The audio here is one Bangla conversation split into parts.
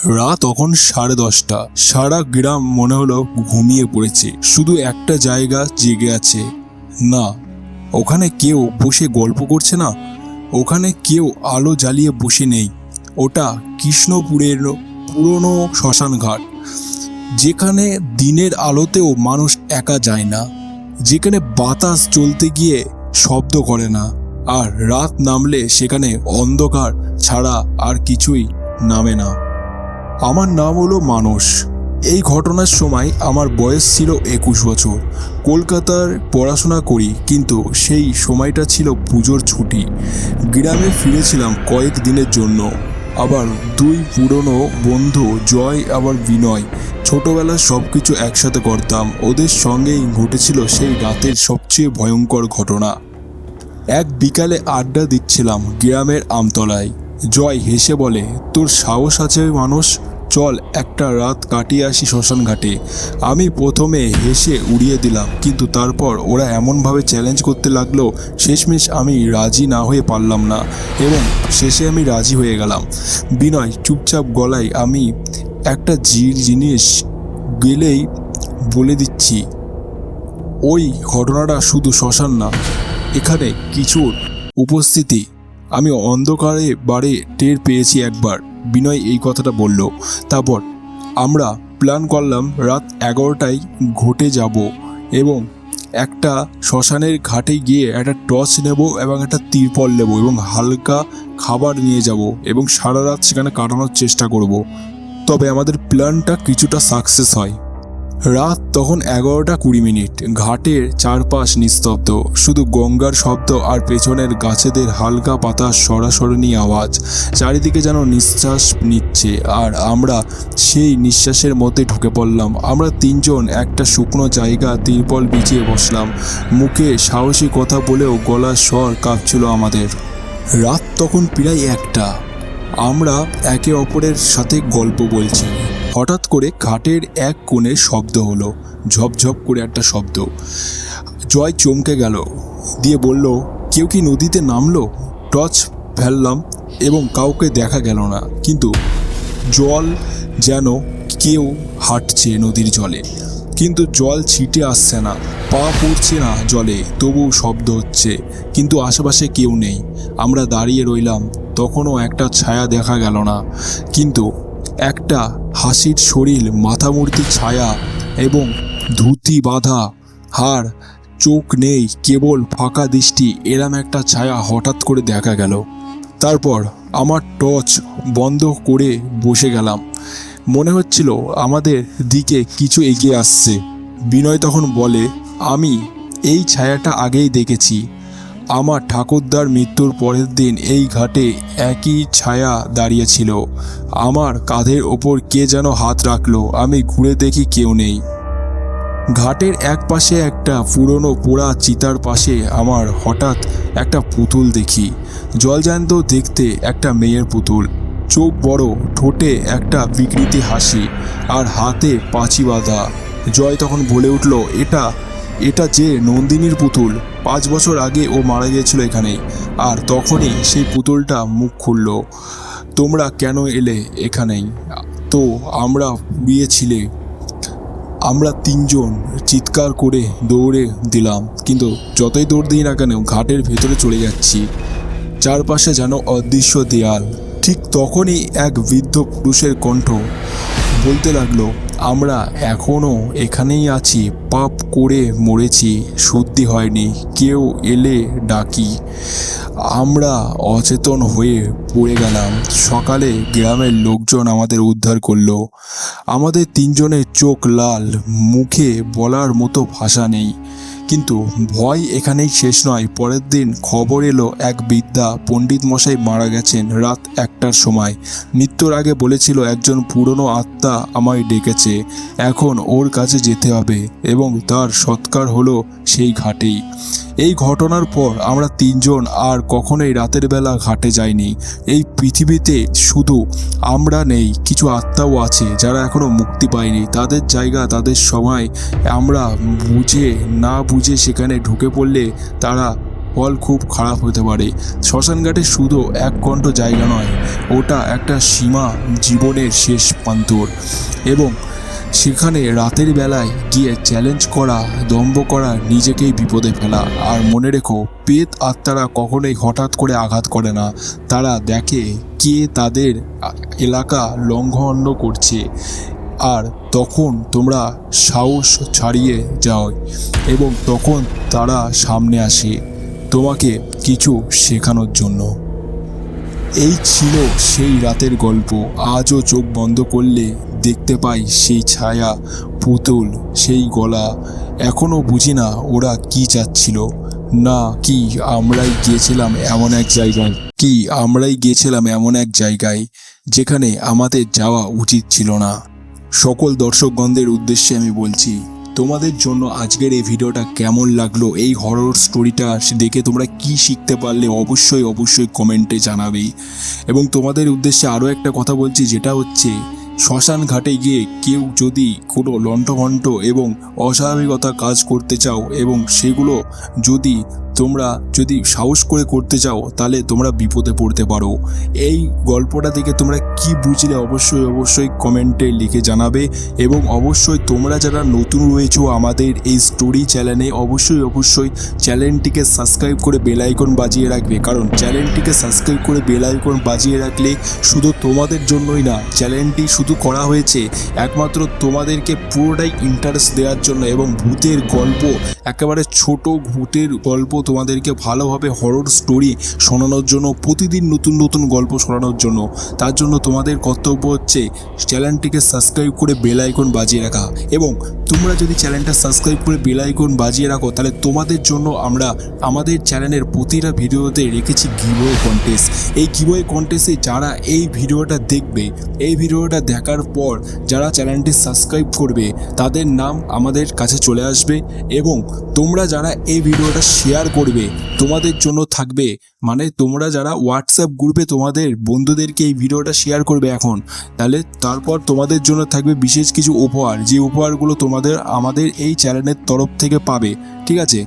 রাত তখন 10:30। সারা গ্রাম মনে হলো ঘুমিয়ে পড়েছে, শুধু একটা জায়গা জেগে আছে। না, ওখানে কেউ বসে গল্প করছে না, ওখানে কেউ আলো জ্বালিয়ে বসে নেই। ওটা কৃষ্ণপুরের পুরনো শ্মশান ঘাট, যেখানে দিনের আলোতেও মানুষ একা যায় না, যেখানে বাতাস চলতে গিয়ে শব্দ করে না, আর রাত নামলে সেখানে অন্ধকার ছাড়া আর কিছুই নামে না। আমার নাম হলো মানস। এই ঘটনার সময় আমার বয়স ছিল 21 বছর। কলকাতার পড়াশোনা করি, কিন্তু সেই সময়টা ছিল পুজোর ছুটি। গ্রামে ফিরেছিলাম কয়েক দিনের জন্য। আবার দুই পুরনো বন্ধু, জয় আবার বিনয়। ছোটবেলার সব কিছু একসাথে করতাম। ওদের সঙ্গেই ঘটেছিল সেই রাতের সবচেয়ে ভয়ঙ্কর ঘটনা। এক বিকালে আড্ডা দিচ্ছিলাম গ্রামের আমতলায়। জয় হেসে বলে, তোর সাহস আছে মানুষ, চল একটা রাত কাটিয়ে আসি শ্মশান ঘাটে। আমি প্রথমে হেসে উড়িয়ে দিলাম, কিন্তু তারপর ওরা এমনভাবে চ্যালেঞ্জ করতে লাগলো, শেষমেশ আমি রাজি না হয়ে পারলাম না, এবং শেষে আমি রাজি হয়ে গেলাম। বিনয় চুপচাপ গলায়, আমি একটা জিনিস গেলেই বলে দিচ্ছি, ওই ঘটনাটা শুধু শ্মশান না, এখানে কিছুর উপস্থিতি আমি অন্ধকারে বারে টের পেয়েছি একবার। বিনয় এই কথাটা বলল। তারপর আমরা প্ল্যান করলাম রাত 11টায় ঘটে যাব, এবং একটা শ্মশানের ঘাটে গিয়ে একটা টর্চ নেব এবং একটা তিরপল নেব এবং হালকা খাবার নিয়ে যাব, এবং সারা রাত সেখানে কাটানোর চেষ্টা করব। তবে আমাদের প্ল্যানটা কিছুটা সাকসেস হয়। রাত তখন 11:20। ঘাটের চারপাশ নিস্তব্ধ, শুধু গঙ্গার শব্দ আর পেছনের গাছেদের হালকা পাতা সরাসরি আওয়াজ। চারিদিকে যেন নিঃশ্বাস নিচ্ছে, আর আমরা সেই নিঃশ্বাসের মধ্যে ঢুকে পড়লাম। আমরা তিনজন একটা শুকনো জায়গা তিরপল বিছিয়ে বসলাম। মুখে সাহসী কথা বলেও গলার স্বর কাঁপছিল আমাদের। রাত তখন প্রায় 1টা। আমরা একে অপরের সাথে গল্প বলছি। হঠাৎ করে ঘাটের এক কোণে শব্দ হলো, ঝপঝপ করে একটা শব্দ। জয় চমকে গেল, দিয়ে বলল, কেউ কি নদীতে নামলো? টর্চ ফেললাম এবং কাউকে দেখা গেল না, কিন্তু জল যেন কেউ হাঁটছে নদীর জলে, কিন্তু জল ছিটে আসছে না, পা পড়ছে না জলে, তবু শব্দ হচ্ছে, কিন্তু আশেপাশে কেউ নেই। আমরা দাঁড়িয়ে রইলাম, তখনও একটা ছায়া দেখা গেল না, কিন্তু একটা হাসির শরীর, মাথামূর্তির ছায়া এবং ধুতি বাঁধা হাড়, চোখ নেই, কেবল ফাঁকা দৃষ্টি, এরম একটা ছায়া হঠাৎ করে দেখা গেল। তারপর আমার টর্চ বন্ধ করে বসে গেলাম। মনে হচ্ছিল আমাদের দিকে কিছু এগিয়ে আসছে। বিনয় তখন বলে, আমি এই ছায়াটা আগেই দেখেছি। আমার ঠাকুরদার মৃত্যুর পরের দিন এই ঘাটে একই ছায়া দাঁড়িয়েছিল। আমার কাঁধের ওপর কে যেন হাত রাখলো। আমি ঘুরে দেখি কেউ নেই। ঘাটের এক পাশে একটা পুরনো পোড়া চিতার পাশে আমার হঠাৎ একটা পুতুল দেখি, জলজ্যান্ত দেখতে একটা মেয়ের পুতুল, চোখ বড়, ঠোঁটে একটা বিকৃতি হাসি, আর হাতে পাঁচি বাঁধা। জয় তখন বলে উঠল, এটা যে নন্দিনীর পুতুল। 5 বছর আগে ও মারা গিয়েছিল এখানেই। আর তখনই সেই পুতুলটা মুখ খুলল, তোমরা কেন এলে এখানেই? তো আমরা গিয়েছিলে। আমরা তিনজন চিৎকার করে দৌড়ে দিলাম, কিন্তু যতই দৌড় দিই না কেন ঘাটের ভেতরে চলে যাচ্ছি। চারপাশে যেন অদৃশ্য দেয়াল। ঠিক তখনই এক বৃদ্ধ পুরুষের কণ্ঠ বলতে লাগলো, আমরা এখনও এখানেই আছি, পাপ করে মরেছি, শুদ্ধি হয়নি, কেউ এলে ডাকি। আমরা অচেতন হয়ে পড়ে গেলাম। সকালে গ্রামের লোকজন আমাদের উদ্ধার করলো। আমাদের তিনজনের চোখ লাল, মুখে বলার মতো ভাষা নেই। কিন্তু ভয় এখানেই শেষ নয়। পরের দিন খবর এলো, এক বৃদ্ধা পণ্ডিত মশাই মারা গেছেন রাত 1টার সময়। মৃত্যুর আগে বলেছিল, একজন পুরনো আত্মা আমায় ডেকেছে, এখন ওর কাছে যেতে হবে, এবং তার সৎকার হলো সেই ঘাটেই। এই ঘটনার পর আমরা তিনজন আর কখনোই রাতের বেলা ঘাটে যাইনি। এই পৃথিবীতে শুধু আমরা নেই, কিছু আত্মাও আছে যারা এখনো মুক্তি পায়নি। তাদের জায়গা, তাদের সময়, আমরা বুঝে না বুঝে সেখানে ঢুকে পড়লে তারা ফল খুব খারাপ হতে পারে। শ্মশানঘাটে শুধু এক কণ্ঠ জায়গা নয়, ওটা একটা সীমা, জীবনের শেষ প্রান্তর। এবং সেখানে রাতের বেলায় গিয়ে চ্যালেঞ্জ করা, দম্ভ করা, নিজেকেই বিপদে ফেলা। আর মনে রেখো, প্রেত আত্মারা কখনোই হঠাৎ করে আঘাত করে না, তারা দেখে কে তাদের এলাকা লঙ্ঘন করছে, আর তখন তোমরা সাহস ছাড়িয়ে যাও এবং তখন তারা সামনে আসে তোমাকে কিছু শেখানোর জন্য। এই ছিল সেই রাতের গল্প। আজও চোখ বন্ধ করলে দেখতে পাই সেই ছায়া, পুতুল, সেই গলা। এখনও বুঝি না ওরা কি চাচ্ছিল, না কি আমরাই গিয়েছিলাম এমন এক জায়গায় যেখানে আমাদের যাওয়া উচিত ছিল না। সকল দর্শকগণদের উদ্দেশ্যে আমি বলছি, তোমাদের জন্য আজকের এই ভিডিওটা কেমন লাগলো, এই হরর স্টোরিটা দেখে তোমরা কি শিখতে পারলে অবশ্যই কমেন্টে জানাবেই। এবং তোমাদের উদ্দেশ্যে আরও একটা কথা বলছি, যেটা হচ্ছে শ্মশান ঘাটে গিয়ে কেউ যদি কোনো লণ্ঠঘণ্ট এবং অস্বাভাবিকতা কাজ করতে চাও এবং সেগুলো তোমরা যদি সাহস করে করতে চাও, তাহলে তোমরা বিপদে পড়তে পারো। এই গল্পটা থেকে তোমরা কি বুঝলে অবশ্যই কমেন্টে লিখে জানাবে। এবং অবশ্যই তোমরা যারা নতুন রয়েছো আমাদের এই স্টোরি চ্যানেলে, অবশ্যই চ্যানেলটিকে সাবস্ক্রাইব করে বেল আইকন বাজিয়ে রাখবে। কারণ চ্যানেলটিকে সাবস্ক্রাইব করে বেল আইকন বাজিয়ে রাখলে শুধু তোমাদের জন্যই না, চ্যানেলটি শুধু করা হয়েছে একমাত্র তোমাদেরকে পুরোটাই ইন্টারেস্ট দেওয়ার জন্য এবং ভূতের গল্প, একেবারে ছোট ভূতের গল্প তোমাদেরকে ভালোভাবে হরর স্টোরি শোনানোর জন্য, প্রতিদিন নতুন গল্প শোনানোর জন্য। তার জন্য তোমাদের কর্তব্য হচ্ছে চ্যানেলটিকে সাবস্ক্রাইব করে বেল আইকন বাজিয়ে রাখা। এবং তোমরা যদি চ্যানেলটা সাবস্ক্রাইব করে বেল আইকন বাজিয়ে রাখো, তাহলে তোমাদের জন্য আমরা আমাদের চ্যানেলের প্রতিটা ভিডিওতে রেখেছি গিভওয়ে কন্টেস্ট। এই গিভওয়ে কন্টেস্টে যারা এই ভিডিওটা দেখবে, এই ভিডিওটা দেখার পর যারা চ্যানেলটি সাবস্ক্রাইব করবে, তাদের নাম আমাদের কাছে চলে আসবে। এবং তোমরা যারা এই ভিডিওটা শেয়ার করবে, তোমাদের জন্য থাকবে, মানে তোমরা যারা হোয়াটসঅ্যাপ গ্রুপে তোমাদের বন্ধুদেরকে এই ভিডিওটা শেয়ার করবে এখন, তাহলে তারপর তোমাদের জন্য থাকবে বিশেষ কিছু উপহার, যে উপহারগুলো তোমাদের আমাদের এই চ্যানেলের তরফ থেকে পাবে, ঠিক আছে?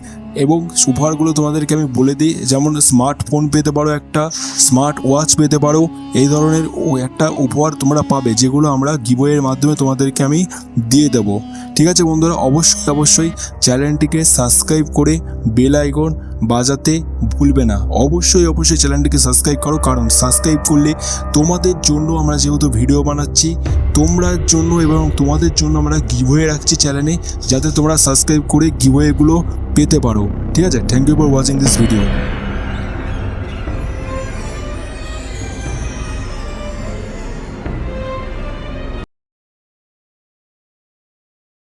এবং উপহারগুলো তোমাদেরকে আমি বলে দিই, যেমন স্মার্টফোন পেতে পারো, একটা স্মার্ট ওয়াচ পেতে পারো, এই ধরনের একটা উপহার তোমরা পাবে, যেগুলো আমরা গিভওয়ের মাধ্যমে তোমাদেরকে আমি দিয়ে দেবো। ঠিক আছে বন্ধুরা, অবশ্যই চ্যানেলটিকে সাবস্ক্রাইব করে বেল আইকন বাজাতে ভুলবে না। অবশ্যই চ্যানেলটিকে সাবস্ক্রাইব করো, কারণ সাবস্ক্রাইব করলে তোমাদের জন্য আমরা যেহেতু ভিডিও বানাচ্ছি, তোমরার জন্য এবং তোমাদের জন্য আমরা গিভওয়ে রাখছি চ্যানেলে, যাতে তোমরা সাবস্ক্রাইব করে গিভওয়েগুলো পেতে পারো। ঠিক আছে, thank you for watching this video.